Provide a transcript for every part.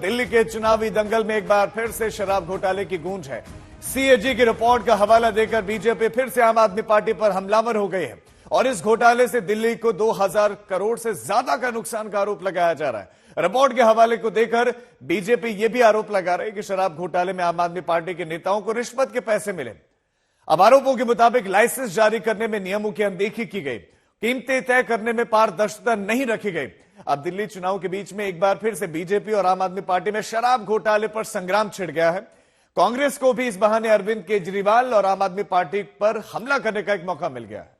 दिल्ली के चुनावी दंगल में एक बार फिर से शराब घोटाले की गूंज है। सीएजी की रिपोर्ट का हवाला देकर बीजेपी फिर से आम आदमी पार्टी पर हमलावर हो गई है और इस घोटाले से दिल्ली को 2000 करोड़ से ज्यादा का नुकसान का आरोप लगाया जा रहा है। रिपोर्ट के हवाले को देकर बीजेपी यह भी आरोप लगा रही है कि शराब घोटाले में आम आदमी पार्टी के नेताओं को रिश्वत के पैसे मिले। अब आरोपों के मुताबिक लाइसेंस जारी करने में नियमों की अनदेखी की गई, कीमतें तय करने में पारदर्शिता नहीं रखी गई। अब दिल्ली चुनाव के बीच में एक बार फिर से बीजेपी और आम आदमी पार्टी में शराब घोटाले पर संग्राम छिड़ गया है। कांग्रेस को भी इस बहाने अरविंद केजरीवाल और आम आदमी पार्टी पर हमला करने का एक मौका मिल गया है।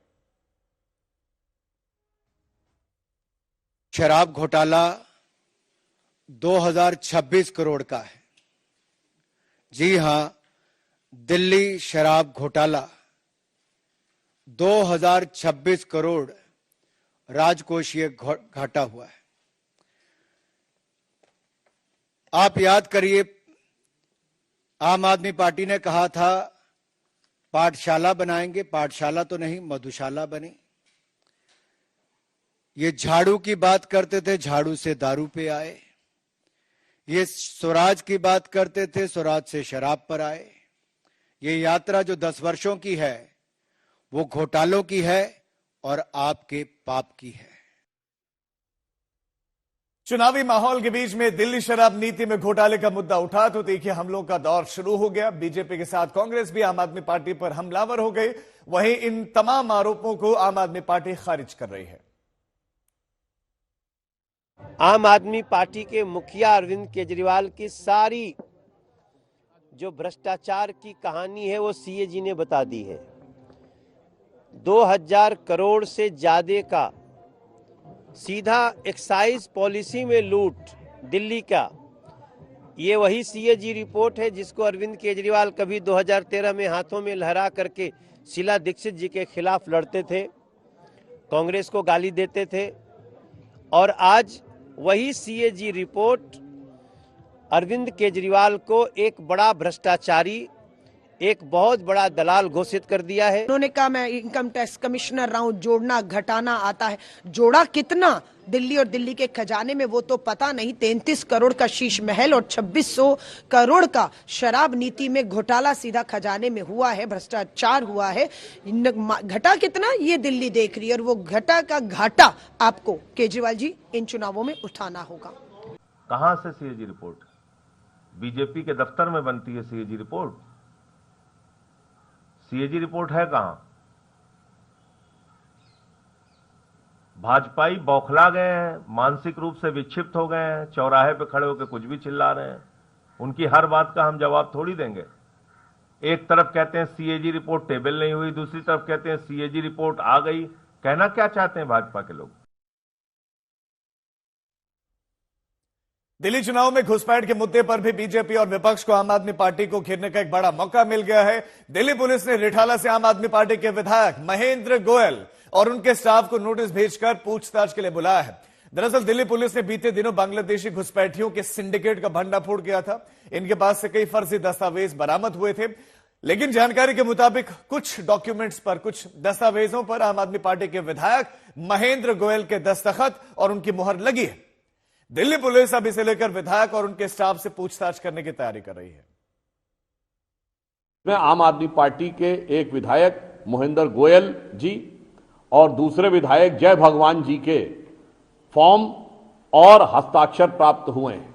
शराब घोटाला 2026 करोड़ का है। जी हां, दिल्ली शराब घोटाला 2026 करोड़ राजकोषीय घाटा हुआ है। आप याद करिए, आम आदमी पार्टी ने कहा था पाठशाला बनाएंगे, पाठशाला तो नहीं मधुशाला बनी। ये झाड़ू की बात करते थे, झाड़ू से दारू पे आए। ये स्वराज की बात करते थे, स्वराज से शराब पर आए। ये यात्रा जो 10 वर्षों की है वो घोटालों की है और आपके पाप की है। चुनावी माहौल के बीच में दिल्ली शराब नीति में घोटाले का मुद्दा उठा तो देखिए हमलों का दौर शुरू हो गया। बीजेपी के साथ कांग्रेस भी आम आदमी पार्टी पर हमलावर हो गई। वहीं इन तमाम आरोपों को आम आदमी पार्टी खारिज कर रही है। आम आदमी पार्टी के मुखिया अरविंद केजरीवाल की सारी जो भ्रष्टाचार की कहानी है वो सीएजी ने बता दी है। 2000 करोड़ से ज्यादा का सीधा एक्साइज पॉलिसी में लूट दिल्ली का, ये वही सीएजी रिपोर्ट है जिसको अरविंद केजरीवाल कभी 2013 में हाथों में लहरा करके शीला दीक्षित जी के खिलाफ लड़ते थे, कांग्रेस को गाली देते थे, और आज वही सीएजी रिपोर्ट अरविंद केजरीवाल को एक बड़ा भ्रष्टाचारी, एक बहुत बड़ा दलाल घोषित कर दिया है। उन्होंने कहा मैं इनकम टैक्स कमिश्नर रहा हूं, जोड़ना घटाना आता है। जोड़ा कितना दिल्ली और दिल्ली के खजाने में वो तो पता नहीं। 33 करोड़ का शीश महल और 2600 करोड़ का शराब नीति में घोटाला सीधा खजाने में हुआ है, भ्रष्टाचार हुआ है। घटा कितना ये दिल्ली देख रही है और वो घटा का घाटा आपको केजरीवाल जी इन चुनावों में उठाना होगा। कहां से सीएजी रिपोर्ट? बीजेपी के दफ्तर में बनती है सीएजी रिपोर्ट। सीएजी रिपोर्ट है कहां? भाजपाई बौखला गए हैं, मानसिक रूप से विक्षिप्त हो गए हैं, चौराहे पे खड़े होकर कुछ भी चिल्ला रहे हैं। उनकी हर बात का हम जवाब थोड़ी देंगे। एक तरफ कहते हैं सीएजी रिपोर्ट टेबल नहीं हुई, दूसरी तरफ कहते हैं सीएजी रिपोर्ट आ गई। कहना क्या चाहते हैं भाजपा के लोग? दिल्ली चुनाव में घुसपैठ के मुद्दे पर भी बीजेपी और विपक्ष को आम आदमी पार्टी को घेरने का एक बड़ा मौका मिल गया है। दिल्ली पुलिस ने रिठाला से आम आदमी पार्टी के विधायक महेंद्र गोयल और उनके स्टाफ को नोटिस भेजकर पूछताछ के लिए बुलाया है। दरअसल दिल्ली पुलिस ने बीते दिनों बांग्लादेशी घुसपैठियों के सिंडिकेट का भंडाफोड़ किया था। इनके पास से कई फर्जी दस्तावेज बरामद हुए थे, लेकिन जानकारी के मुताबिक कुछ डॉक्यूमेंट्स पर, कुछ दस्तावेजों पर आम आदमी पार्टी के विधायक महेंद्र गोयल के दस्तखत और उनकी मुहर लगी है। दिल्ली पुलिस अब इसे लेकर विधायक और उनके स्टाफ से पूछताछ करने की तैयारी कर रही है। मैं आम आदमी पार्टी के एक विधायक महेंद्र गोयल जी और दूसरे विधायक जय भगवान जी के फॉर्म और हस्ताक्षर प्राप्त हुए हैं।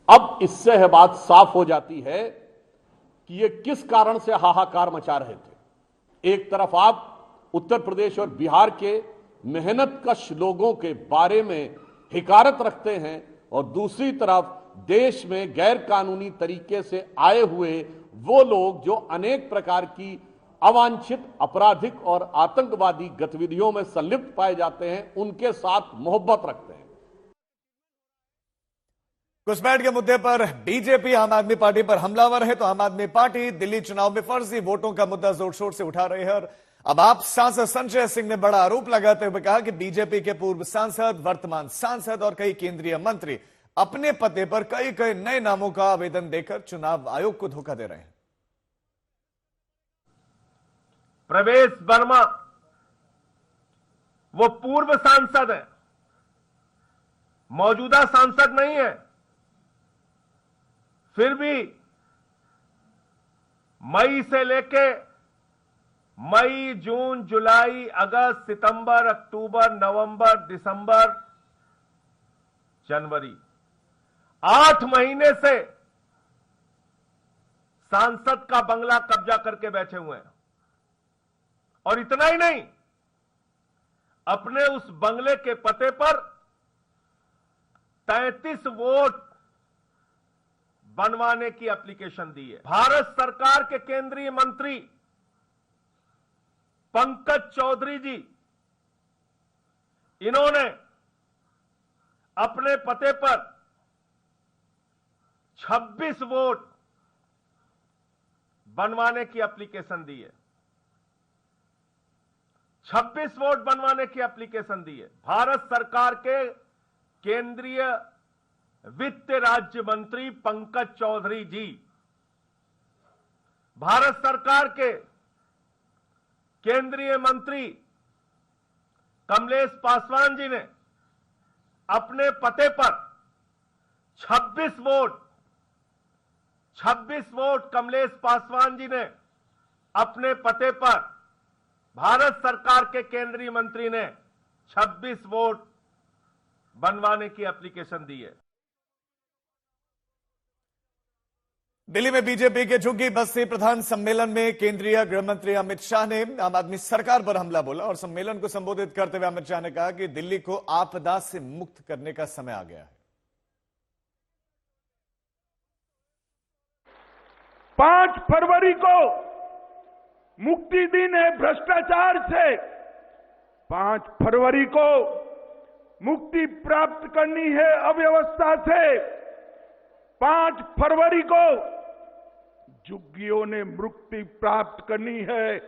अब इससे यह बात साफ हो जाती है कि ये किस कारण से हाहाकार मचा रहे थे। एक तरफ आप उत्तर प्रदेश और बिहार के मेहनतकश लोगों के बारे में हिकारत रखते हैं और दूसरी तरफ देश में गैर कानूनी तरीके से आए हुए वो लोग जो अनेक प्रकार की अवांछित आपराधिक और आतंकवादी गतिविधियों में संलिप्त पाए जाते हैं, उनके साथ मोहब्बत रखते हैं। घुसपैठ के मुद्दे पर बीजेपी आम आदमी पार्टी पर हमलावर है तो आम आदमी पार्टी दिल्ली चुनाव में फर्जी वोटों का मुद्दा जोर शोर से उठा रही है। और अब आप सांसद संजय सिंह ने बड़ा आरोप लगाते हुए कहा कि बीजेपी के पूर्व सांसद, वर्तमान सांसद और कई केंद्रीय मंत्री अपने पते पर कई नए नामों का आवेदन देकर चुनाव आयोग को धोखा दे रहे हैं। प्रवेश वर्मा वो पूर्व सांसद है, मौजूदा सांसद नहीं है। फिर भी मई से लेके मई, जून, जुलाई, अगस्त, सितंबर, अक्टूबर, नवंबर, दिसंबर, जनवरी, 8 महीने से सांसद का बंगला कब्जा करके बैठे हुए हैं। और इतना ही नहीं, अपने उस बंगले के पते पर 33 वोट बनवाने की एप्लीकेशन दी है। भारत सरकार के केंद्रीय मंत्री पंकज चौधरी जी, इन्होंने अपने पते पर 26 वोट बनवाने की एप्लीकेशन दी है। 26 वोट बनवाने की एप्लीकेशन दी है। भारत सरकार के केंद्रीय वित्त राज्य मंत्री पंकज चौधरी जी, भारत सरकार के केंद्रीय मंत्री कमलेश पासवान जी ने अपने पते पर 26 वोट कमलेश पासवान जी ने अपने पते पर, भारत सरकार के केंद्रीय मंत्री ने 26 वोट बनवाने की एप्लीकेशन दी है। दिल्ली में बीजेपी के झुग्गी बस्ती प्रधान सम्मेलन में केंद्रीय गृह मंत्री अमित शाह ने आम आदमी सरकार पर हमला बोला और सम्मेलन को संबोधित करते हुए अमित शाह ने कहा कि दिल्ली को आपदा से मुक्त करने का समय आ गया है। 5 फरवरी को मुक्ति दिन है भ्रष्टाचार से। 5 फरवरी को मुक्ति प्राप्त करनी है अव्यवस्था से। 5 फरवरी को झुग्गियों ने मुक्ति प्राप्त करनी है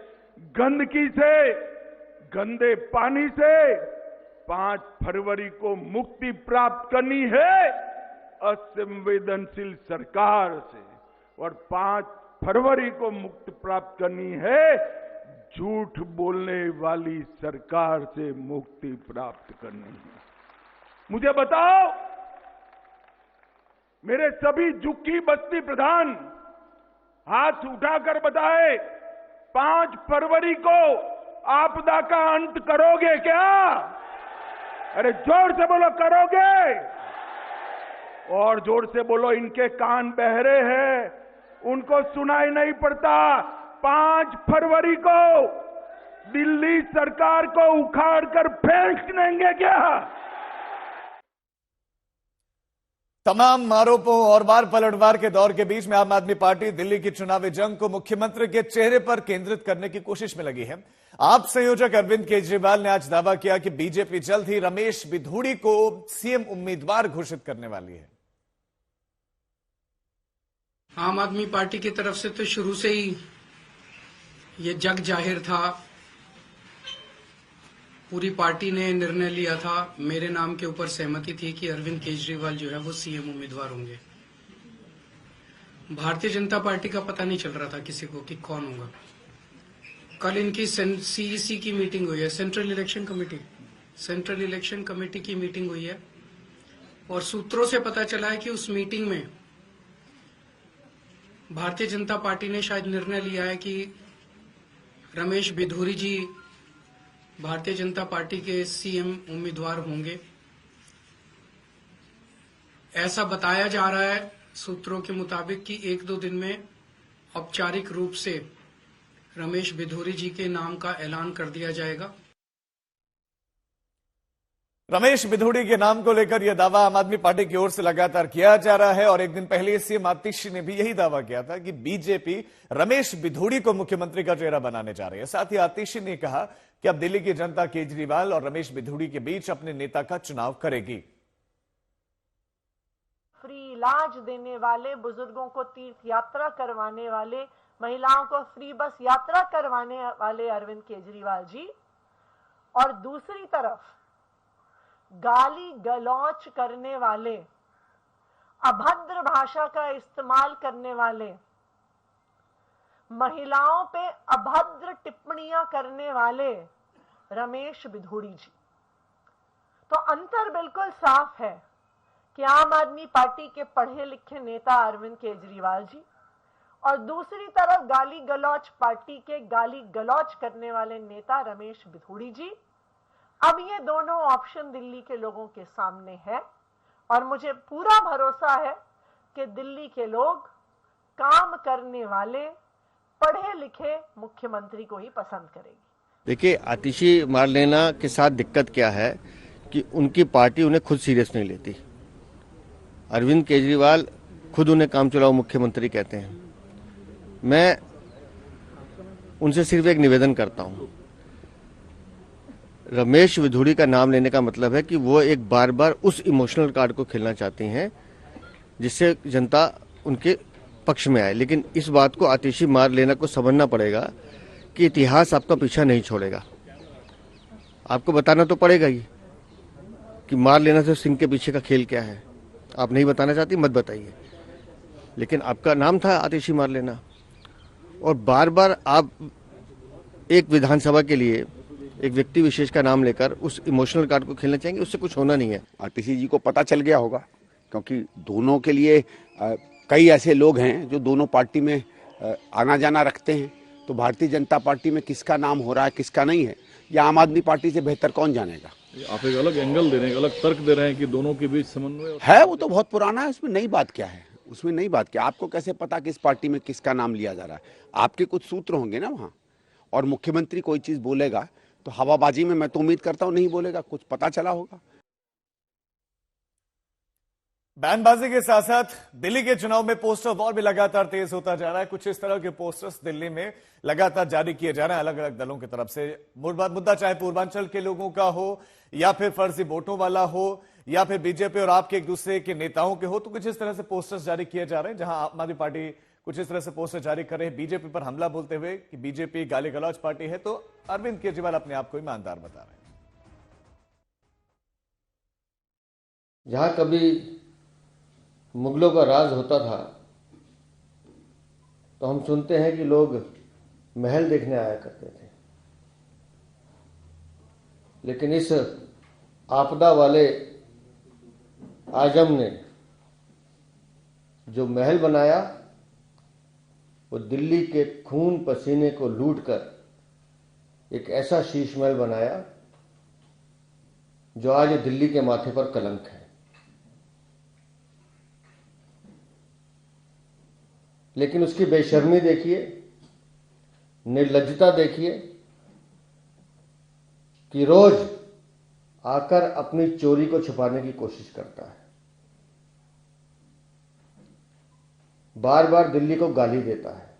गंदगी से, गंदे पानी से। 5 फरवरी को मुक्ति प्राप्त करनी है असंवेदनशील सरकार से और 5 फरवरी को मुक्ति प्राप्त करनी है झूठ बोलने वाली सरकार से मुक्ति प्राप्त करनी है। मुझे बताओ, मेरे सभी झुग्गी बस्ती प्रधान हाथ उठाकर बताए, 5 फरवरी को आपदा का अंत करोगे क्या? अरे जोर से बोलो, करोगे? और जोर से बोलो, इनके कान बहरे हैं, उनको सुनाई नहीं पड़ता। 5 फरवरी को दिल्ली सरकार को उखाड़ कर फेंक देंगे क्या? तमाम आरोपों और वार पलटवार के दौर के बीच में आम आदमी पार्टी दिल्ली की चुनावी जंग को मुख्यमंत्री के चेहरे पर केंद्रित करने की कोशिश में लगी है। आप संयोजक अरविंद केजरीवाल ने आज दावा किया कि बीजेपी जल्द ही रमेश बिधूड़ी को सीएम उम्मीदवार घोषित करने वाली है। आम आदमी पार्टी की तरफ से तो शुरू से ही ये जग जाहिर था, पूरी पार्टी ने निर्णय लिया था, मेरे नाम के ऊपर सहमति थी कि अरविंद केजरीवाल जो है वो सीएम उम्मीदवार होंगे। भारतीय जनता पार्टी का पता नहीं चल रहा था किसी को कि कौन होगा। कल इनकी सीईसी की मीटिंग हुई है, सेंट्रल इलेक्शन कमेटी की मीटिंग हुई है और सूत्रों से पता चला है कि उस मीटिंग में भारतीय जनता पार्टी ने शायद निर्णय लिया है कि रमेश बिधूरी जी भारतीय जनता पार्टी के सीएम उम्मीदवार होंगे। ऐसा बताया जा रहा है सूत्रों के मुताबिक कि 1-2 दिन में औपचारिक रूप से रमेश बिधूरी जी के नाम का ऐलान कर दिया जाएगा। रमेश बिधूड़ी के नाम को लेकर यह दावा आम आदमी पार्टी की ओर से लगातार किया जा रहा है और एक दिन पहले सीएम आतिशी ने भी यही दावा किया था कि बीजेपी रमेश बिधूड़ी को मुख्यमंत्री का चेहरा बनाने जा रही है। साथ ही आतिशी ने कहा कि अब दिल्ली की जनता केजरीवाल और रमेश बिधूड़ी के बीच अपने नेता का चुनाव करेगी। फ्री इलाज देने वाले, बुजुर्गों को तीर्थ यात्रा करवाने वाले, महिलाओं को फ्री बस यात्रा करवाने वाले अरविंद केजरीवाल जी, और दूसरी तरफ गाली गलौच करने वाले, अभद्र भाषा का इस्तेमाल करने वाले, महिलाओं पे अभद्र टिप्पणियां करने वाले रमेश बिधूड़ी जी। तो अंतर बिल्कुल साफ है कि आम आदमी पार्टी के पढ़े लिखे नेता अरविंद केजरीवाल जी और दूसरी तरफ गाली गलौच पार्टी के गाली गलौच करने वाले नेता रमेश बिधूड़ी जी, अब ये दोनों ऑप्शन दिल्ली के लोगों के सामने है और मुझे पूरा भरोसा है कि दिल्ली के लोग काम करने वाले पढ़े लिखे मुख्यमंत्री को ही पसंद करेगी। देखिए, आतिशी मारलेना के साथ दिक्कत क्या है कि उनकी पार्टी उन्हें खुद सीरियस नहीं लेती। अरविंद केजरीवाल खुद उन्हें काम चलाओ मुख्यमंत्री कहते हैं। मैं उनसे सिर्फ एक निवेदन करता हूं, रमेश बिधूड़ी का नाम लेने का मतलब है कि वो एक बार बार उस इमोशनल कार्ड को खेलना चाहती हैं जिससे जनता उनके पक्ष में आए। लेकिन इस बात को आतिशी मार लेना को समझना पड़ेगा कि इतिहास आपका पीछा नहीं छोड़ेगा। आपको बताना तो पड़ेगा ही कि मार लेना से सिंह के पीछे का खेल क्या है। आप नहीं बताना चाहती, मत बताइए, लेकिन आपका नाम था आतिशी मार लेना और बार बार आप एक विधानसभा के लिए एक व्यक्ति विशेष का नाम लेकर उस इमोशनल कार्ड को खेलना चाहेंगे, उससे कुछ होना नहीं है। आतिशी जी को पता चल गया होगा, क्योंकि दोनों के लिए कई ऐसे लोग हैं जो दोनों पार्टी में आना जाना रखते हैं। तो भारतीय जनता पार्टी में किसका नाम हो रहा है किसका नहीं है, या आम आदमी पार्टी से बेहतर कौन जानेगा। आप एक अलग एंगल दे रहे हैं, अलग तर्क दे रहे हैं कि दोनों के बीच समन्वय है, वो तो बहुत पुराना है, उसमें नई बात क्या है, उसमें नई बात क्या। आपको कैसे पता कि इस पार्टी में किसका नाम लिया जा रहा है? आपके कुछ सूत्र होंगे ना वहाँ, और मुख्यमंत्री कोई चीज बोलेगा तो हवाबाजी में मैं तो उम्मीद करता हूँ नहीं बोलेगा, कुछ पता चला होगा। बयानबाजी के साथ साथ दिल्ली के चुनाव में पोस्टर वॉर भी लगातार तेज होता जा रहा है। कुछ इस तरह के पोस्टर्स दिल्ली में लगातार जारी किए जा रहे हैं अलग अलग दलों की तरफ से। मुद्दा चाहे पूर्वांचल के लोगों का हो या फिर फर्जी वोटों वाला हो या फिर बीजेपी और आपके एक दूसरे के नेताओं के हो, तो कुछ इस तरह से पोस्टर्स जारी किए जा रहे हैं। जहां आम आदमी पार्टी कुछ इस तरह से पोस्टर जारी कर रहे हैं बीजेपी पर हमला बोलते हुए कि बीजेपी गाली गलौज पार्टी है, तो अरविंद केजरीवाल अपने आप को ईमानदार बता रहे हैं। जहां कभी मुगलों का राज होता था तो हम सुनते हैं कि लोग महल देखने आया करते थे, लेकिन इस आपदा वाले आजम ने जो महल बनाया वो दिल्ली के खून पसीने को लूटकर एक ऐसा शीश महल बनाया जो आज दिल्ली के माथे पर कलंक है। लेकिन उसकी बेशर्मी देखिए, निर्लज्जता देखिए कि रोज आकर अपनी चोरी को छुपाने की कोशिश करता है, बार बार दिल्ली को गाली देता है।